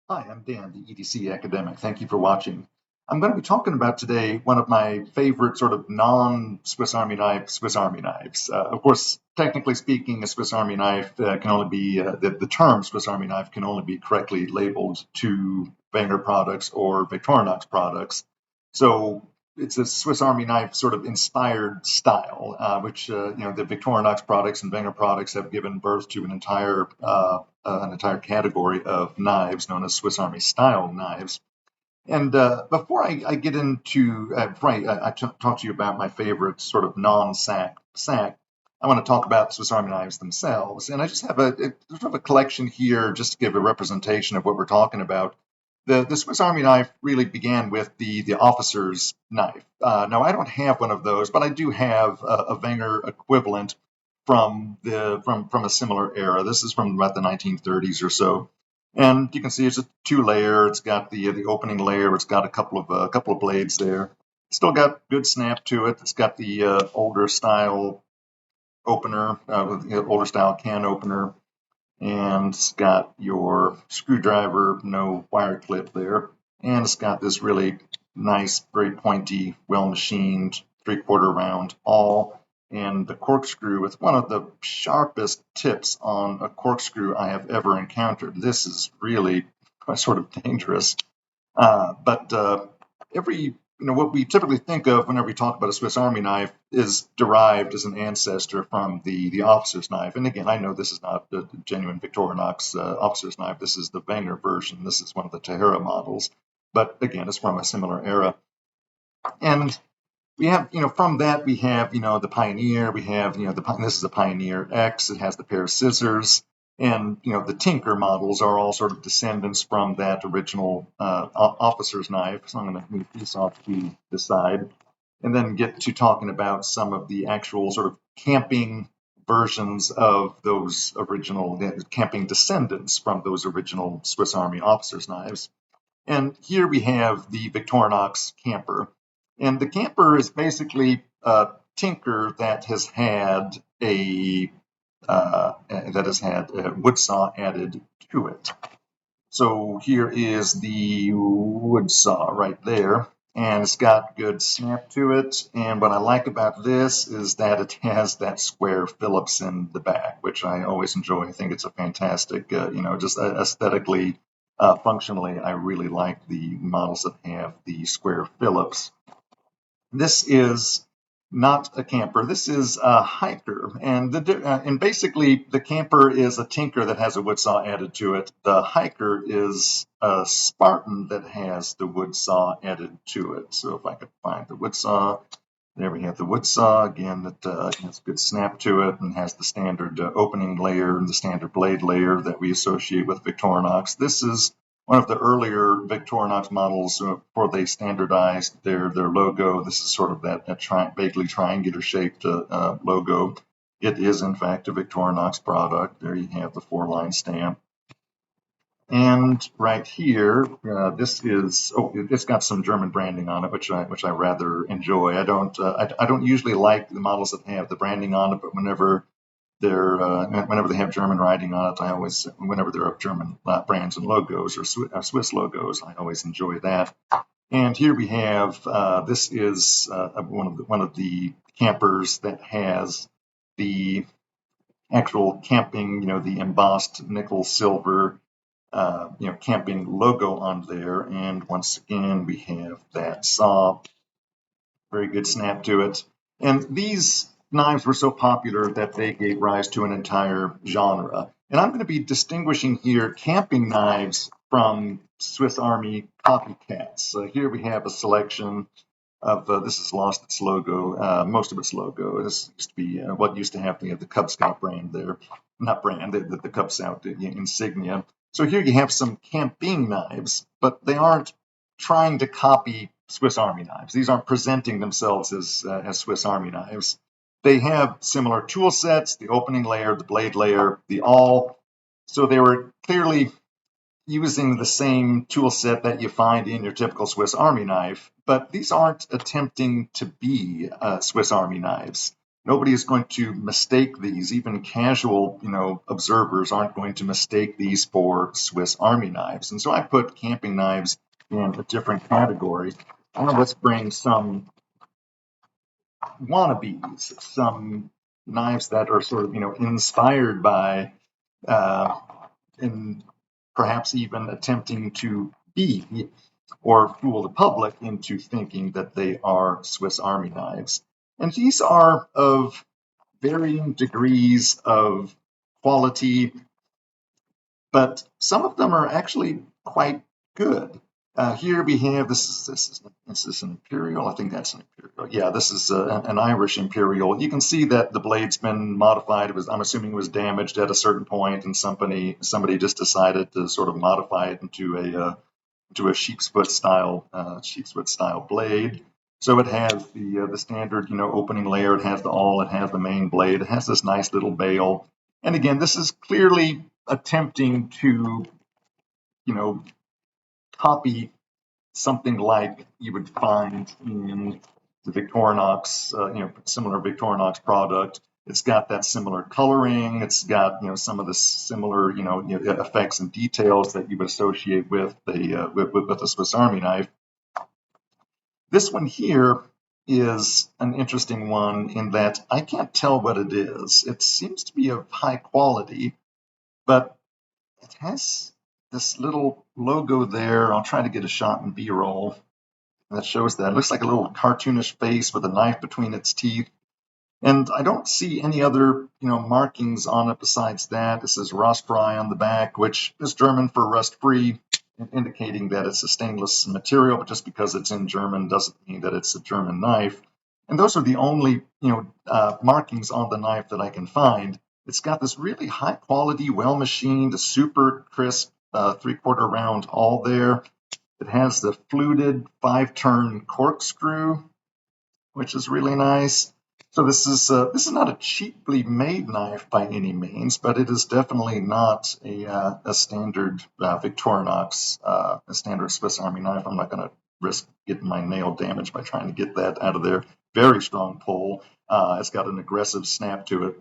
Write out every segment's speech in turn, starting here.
Hi, I'm Dan, the EDC academic. Thank you for watching. I'm going to be talking about today one of my favorite sort of non-Swiss Army knife Swiss Army knives. Of course, technically speaking, a Swiss Army knife can only be, the term Swiss Army knife can only be correctly labeled to Wenger products or Victorinox products. So it's a Swiss Army knife sort of inspired style, which, the Victorinox products and Wenger products have given birth to an entire category of knives known as Swiss Army style knives. And before I get into, before talk to you about my favorite sort of non-SAC, I want to talk about Swiss Army knives themselves. And I just have a sort of a collection here just to give a representation of what we're talking about. The Swiss Army knife really began with the officer's knife. Now, I don't have one of those, but I do have a Wenger equivalent from a similar era. This is from about the 1930s or so. And you can see it's a two-layer. It's got the opening layer. It's got a couple of blades there. Still got good snap to it. It's got the older style opener, with the older style can opener, and it's got your screwdriver, no wire clip there, and it's got this really nice, very pointy, well machined 3/4 round awl, and the corkscrew with one of the sharpest tips on a corkscrew I have ever encountered. This is really sort of dangerous. But every what we typically think of whenever we talk about a Swiss Army knife is derived as an ancestor from the officer's knife. And again, I know this is not the genuine Victorinox officer's knife. This is the Wenger version. This is one of the Tahara models. But again, it's from a similar era. And we have, from that we have, the Pioneer. We have, this is a Pioneer X. It has the pair of scissors, and the Tinker models are all sort of descendants from that original officer's knife. So I'm going to move this off to the side, and then get to talking about some of the actual sort of camping versions of those original camping descendants from those original Swiss Army officers' knives. And here we have the Victorinox camper. And the camper is basically a tinker that has had a wood saw added to it. So here is the wood saw right there, and it's got good snap to it. And what I like about this is that it has that square Phillips in the back, which I always enjoy. I think it's a fantastic, just aesthetically, functionally, I really like the models that have the square Phillips. This is not a camper. This is a hiker, and basically the camper is a tinker that has a wood saw added to it. The hiker is a Spartan that has the wood saw added to it. So if I could find the wood saw, there we have the wood saw again that has good snap to it and has the standard opening layer and the standard blade layer that we associate with Victorinox. This is one of the earlier Victorinox models before they standardized their logo. This is sort of that vaguely triangular shaped logo. It is in fact a Victorinox product. There you have the 4-line stamp. And right here, it's got some German branding on it, which I rather enjoy. I don't usually like the models that have the branding on it, but whenever they have German writing on it, whenever there are German brands and logos or Swiss logos, I always enjoy that. And here we have this is one of the campers that has the actual camping, the embossed nickel silver camping logo on there. And once again, we have that saw, very good snap to it. And these knives were so popular that they gave rise to an entire genre. And I'm going to be distinguishing here camping knives from Swiss Army copycats. Here we have a selection of, this has lost its logo, most of its logo. This used to be what used to have the Cub Scout brand there. Not brand, the Cub Scout insignia. So here you have some camping knives, but they aren't trying to copy Swiss Army knives. These aren't presenting themselves as Swiss Army knives. They have similar tool sets, the opening layer, the blade layer, the awl. So they were clearly using the same tool set that you find in your typical Swiss Army knife, but these aren't attempting to be Swiss Army knives. Nobody is going to mistake these. Even casual, observers aren't going to mistake these for Swiss Army knives. And so I put camping knives in a different category. Let's bring some wannabes, some knives that are sort of, inspired by, uh, and perhaps even attempting to be or fool the public into thinking that they are Swiss Army knives. And these are of varying degrees of quality, but some of them are actually quite good. Here we have this is an imperial. I think that's an imperial. Yeah, this is an Irish imperial. You can see that the blade's been modified. I'm assuming it was damaged at a certain point, and somebody just decided to sort of modify it into a sheepsfoot style blade. So it has the standard opening layer. It has the awl. It has the main blade. It has this nice little bail. And again, this is clearly attempting to you know copy something like you would find in the Victorinox, similar Victorinox product. It's got that similar coloring. It's got some of the similar effects and details that you would associate with with a Swiss Army knife. This one here is an interesting one in that I can't tell what it is. It seems to be of high quality, but it has this little logo there. I'll try to get a shot in B-roll that shows that. It looks like a little cartoonish face with a knife between its teeth. And I don't see any other, markings on it besides that. This is rostfrei on the back, which is German for rust-free, indicating that it's a stainless material. But just because it's in German doesn't mean that it's a German knife. And those are the only, markings on the knife that I can find. It's got this really high quality, well machined, super crisp 3/4 round awl there. It has the fluted 5-turn corkscrew, which is really nice. So this is not a cheaply made knife by any means, but it is definitely not a standard Victorinox, a standard Swiss Army knife. I'm not going to risk getting my nail damaged by trying to get that out of there. Very strong pull. It's got an aggressive snap to it.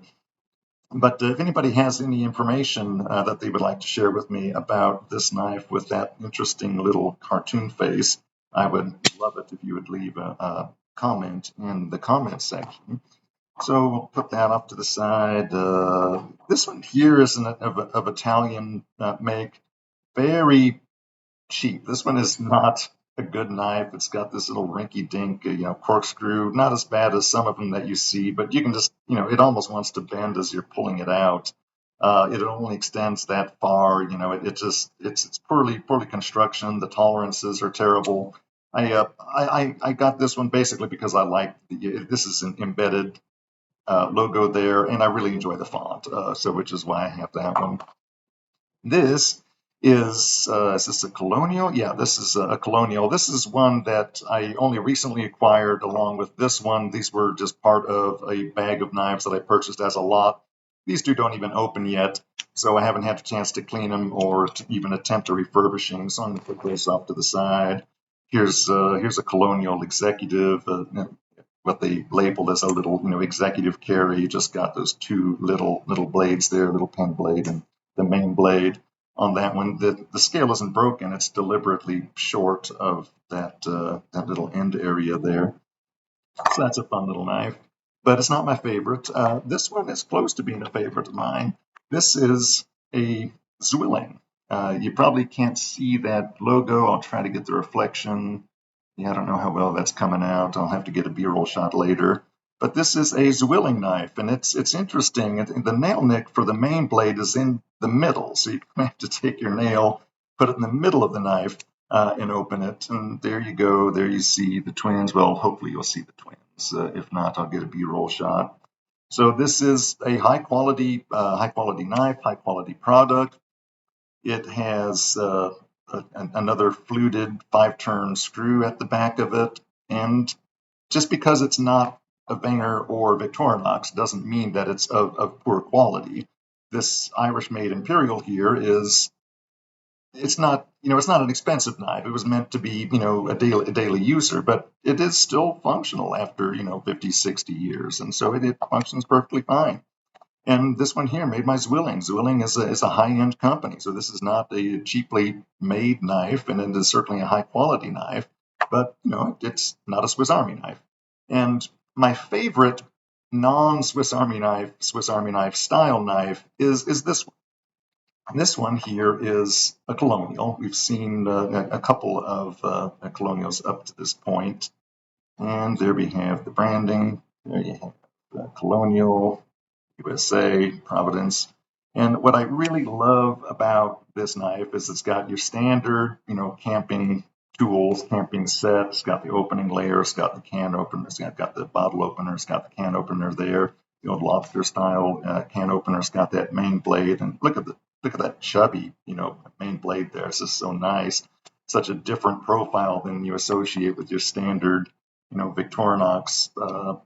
But if anybody has any information that they would like to share with me about this knife with that interesting little cartoon face, I would love it if you would leave a comment in the comment section. So we'll put that off to the side. This one here is of Italian make, very cheap. This one is not a good knife. It's got this little rinky-dink, corkscrew. Not as bad as some of them that you see, but you can just, it almost wants to bend as you're pulling it out. It only extends that far. It's poorly construction. The tolerances are terrible. I got this one basically because I like this is an embedded logo there, and I really enjoy the font. Which is why I have that one. This is this a colonial? Yeah, this is a colonial. This is one that I only recently acquired along with this one. These were just part of a bag of knives that I purchased as a lot. These two don't even open yet, so I haven't had a chance to clean them or to even attempt a refurbishing. So I'm going to put those off to the side. Here's a colonial executive, what they labeled as a little, executive carry. You just got those two little blades there, little pen blade and the main blade on that one. The scale isn't broken; it's deliberately short of that little end area there. So that's a fun little knife, but it's not my favorite. This one is close to being a favorite of mine. This is a Zwilling. You probably can't see that logo. I'll try to get the reflection. Yeah, I don't know how well that's coming out. I'll have to get a B-roll shot later. But this is a Zwilling knife, and it's interesting. The nail nick for the main blade is in the middle, so you have to take your nail, put it in the middle of the knife, and open it. And there you go. There you see the twins. Well, hopefully you'll see the twins. If not, I'll get a B-roll shot. So this is a high quality knife, high quality product. It has another fluted 5-turn screw at the back of it, and just because it's not a Wenger or Victorinox doesn't mean that it's of poor quality. This Irish-made Imperial here is it's not, it's not an expensive knife. It was meant to be, a daily user, but it is still functional after, 50, 60 years. And so it functions perfectly fine. And this one here made by Zwilling. Zwilling is a high-end company, so this is not a cheaply made knife, and it is certainly a high-quality knife, but it's not a Swiss Army knife. And my favorite non-Swiss Army knife style knife is this one. This one here is a colonial. We've seen a couple of colonials up to this point, and there we have the branding. There you have the colonial. USA, Providence. And what I really love about this knife is it's got your standard, camping tools, camping set. It's got the opening layer, it's got the can opener, it's got the bottle opener, it's got the can opener there. The old lobster style can opener, it's got that main blade. And look at that chubby, main blade there. It's just so nice. Such a different profile than you associate with your standard, Victorinox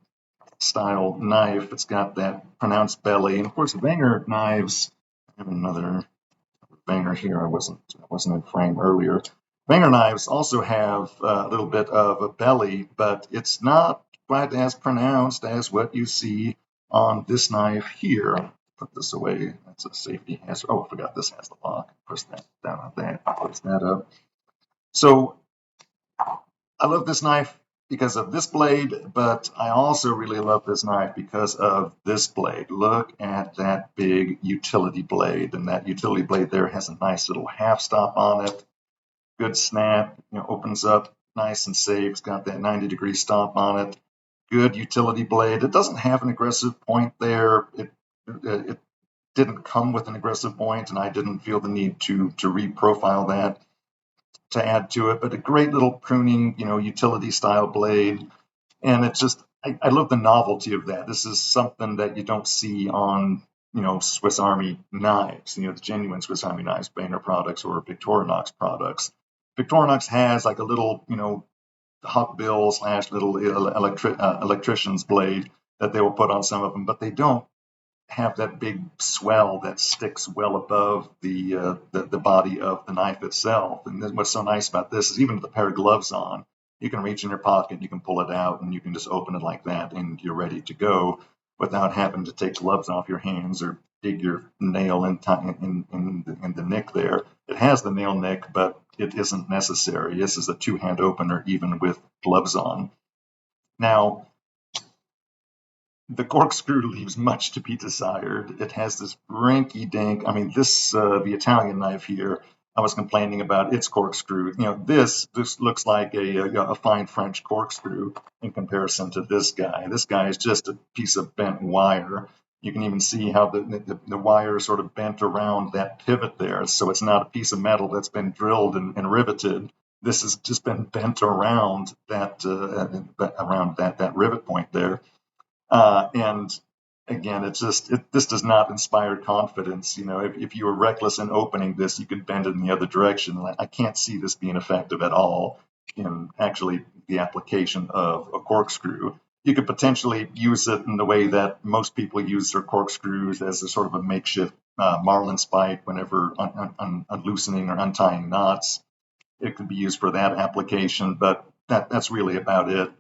style knife. It's got that pronounced belly, and of course, Wenger knives. I have another Wenger here. I wasn't in frame earlier. Wenger knives also have a little bit of a belly, but it's not quite as pronounced as what you see on this knife here. Put this away. That's a safety hazard. Oh, I forgot this has the lock. Push that down on that. Push that up. So I love this knife because of this blade, but I also really love this knife because of this blade. Look at that big utility blade, and that utility blade there has a nice little half stop on it. Good snap, opens up nice and safe. It's got that 90-degree stop on it. Good utility blade. It doesn't have an aggressive point there. It didn't come with an aggressive point, and I didn't feel the need to reprofile that to add to it, but a great little pruning, utility style blade. And it's just, I love the novelty of that. This is something that you don't see on, Swiss Army knives, the genuine Swiss Army knives, Boehner products or Victorinox products. Victorinox has like a little, hawk bill / little electrician's blade that they will put on some of them, but they don't have that big swell that sticks well above the body of the knife itself. And then what's so nice about this is even with a pair of gloves on, you can reach in your pocket, you can pull it out, and you can just open it like that, and you're ready to go without having to take gloves off your hands or dig your nail in the nick there. It has the nail nick, but it isn't necessary. This is a two-hand opener even with gloves on. Now, the corkscrew leaves much to be desired. It has this rinky dink. I mean, the Italian knife here, I was complaining about its corkscrew. This looks like a fine French corkscrew in comparison to this guy. This guy is just a piece of bent wire. You can even see how the wire is sort of bent around that pivot there. So it's not a piece of metal that's been drilled and riveted. This has just been bent around that rivet point there. And again, this does not inspire confidence. If you were reckless in opening this, you could bend it in the other direction. I can't see this being effective at all in actually the application of a corkscrew. You could potentially use it in the way that most people use their corkscrews as a sort of a makeshift marlin spike whenever unloosening or untying knots. It could be used for that application, but that's really about it.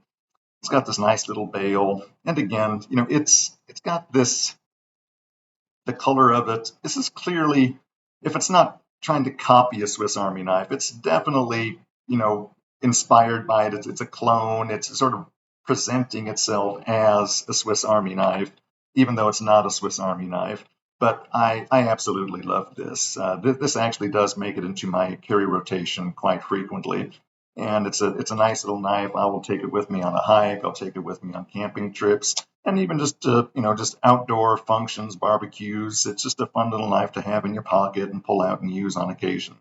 It's got this nice little bail, and again, it's got the color of it. This is clearly, if it's not trying to copy a Swiss Army knife, it's definitely inspired by it. It's a clone. It's sort of presenting itself as a Swiss Army knife, even though it's not a Swiss Army knife. But I absolutely love this. This actually does make it into my carry rotation quite frequently. And it's a nice little knife. I will take it with me on a hike. I'll take it with me on camping trips, and even just outdoor functions, barbecues. It's just a fun little knife to have in your pocket and pull out and use on occasion.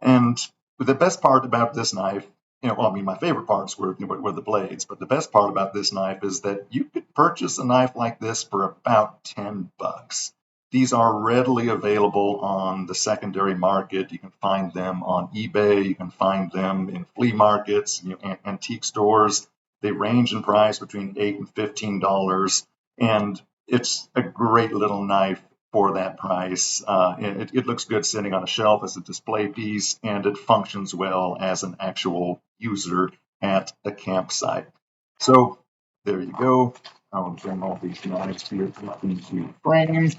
And the best part about this knife, my favorite parts were the blades, but the best part about this knife is that you could purchase a knife like this for about $10. These are readily available on the secondary market. You can find them on eBay. You can find them in flea markets, antique stores. They range in price between $8 and $15, and it's a great little knife for that price. It looks good sitting on a shelf as a display piece, and it functions well as an actual user at a campsite. So there you go. I'll bring all these knives here into frame.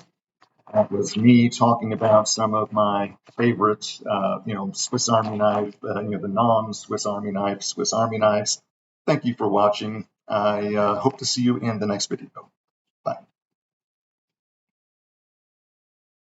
That was me talking about some of my favorite, Swiss Army knife, the non-Swiss Army knife, Swiss Army knives. Thank you for watching. I hope to see you in the next video. Bye.